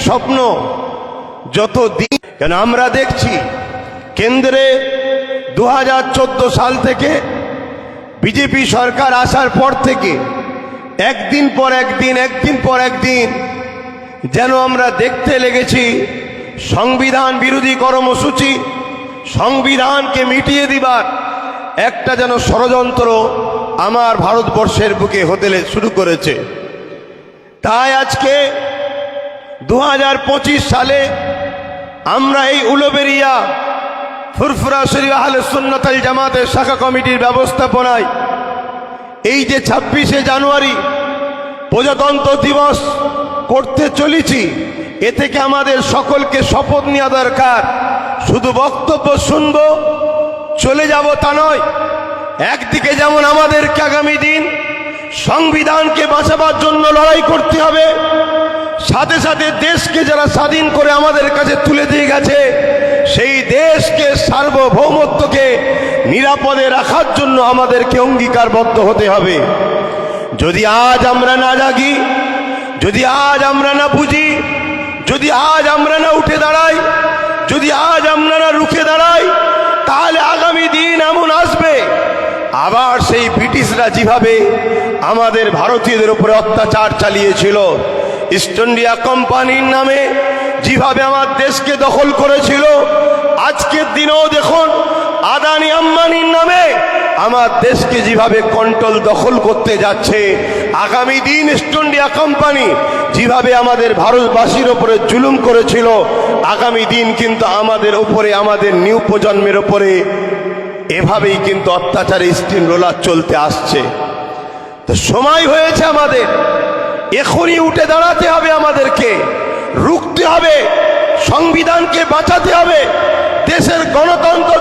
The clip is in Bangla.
স্বপ্ন যত দিন, কেন আমরা দেখছি কেন্দ্রে 2014 সাল থেকে বিজেপি সরকার আসার পর থেকে একদিন পর একদিন যেন আমরা দেখতে লেগেছি সংবিধান বিরোধী কর্মসূচি, সংবিধানকে মিটিয়ে দিবার একটা যেন ষড়যন্ত্র আমার ভারতবর্ষের বুকে হতে শুরু করেছে। তাই আজকে 2025 সালে আমরা এই উলুবেড়িয়া ফুরফুরা শরীফ আহলে সুন্নাত ওয়াল জামাতের শাখা কমিটির ব্যবস্থাপনায় এই যে 26শে জানুয়ারি প্রজাতন্ত্র দিবস করতে চলেছি, এ থেকে আমাদের সকলকে শপথ নেওয়া দরকার। শুধু বক্তব্য শুনবো চলে যাব তা নয়। একদিকে যেমন আমাদেরকে আগামী দিন সংবিধানকে বাঁচাবার জন্য লড়াই করতে হবে, সাথে সাথে দেশকে যারা স্বাধীন করে আমাদের কাছে তুলে দিয়ে গেছে সেই দেশকে সার্বভৌমত্বকে নিরাপদে রাখার জন্য আমাদেরকে অঙ্গীকারবদ্ধ হতে হবে। যদি আজ আমরা না জাগি, যদি আজ আমরা না বুঝি, যদি আজ আমরা না উঠে দাঁড়াই, যদি আজ আমরা না রুখে দাঁড়াই, তাহলে আগামী দিন এমন আসবে আবার সেই ব্রিটিশরা যেভাবে আমাদের ভারতীয়দের উপরে অত্যাচার চালিয়েছিল, ইস্ট ইন্ডিয়া কোম্পানির নামে যেভাবে আমার দেশকে দখল করেছিল, আজকের দিনেও দেখুন আদানি আম্বানির নামে আমার দেশকে যেভাবে কন্ট্রোল দখল করতে যাচ্ছে, আগামী দিন ইস্ট ইন্ডিয়া কোম্পানি যেভাবে আমাদের ভারতবাসীর উপরে জুলুম করেছিল, আগামী দিন কিন্তু আমাদের উপরে, আমাদের নিউ প্রজন্মের উপরে এভাবেই কিন্তু অত্যাচারে স্টিম রোলার চলতে আসছে। তো সময় হয়েছে আমাদের এখনই উঠে দাঁড়াতে হবে, আমাদেরকে রুখতে হবে, সংবিধানকে বাঁচাতে হবে, দেশের গণতন্ত্র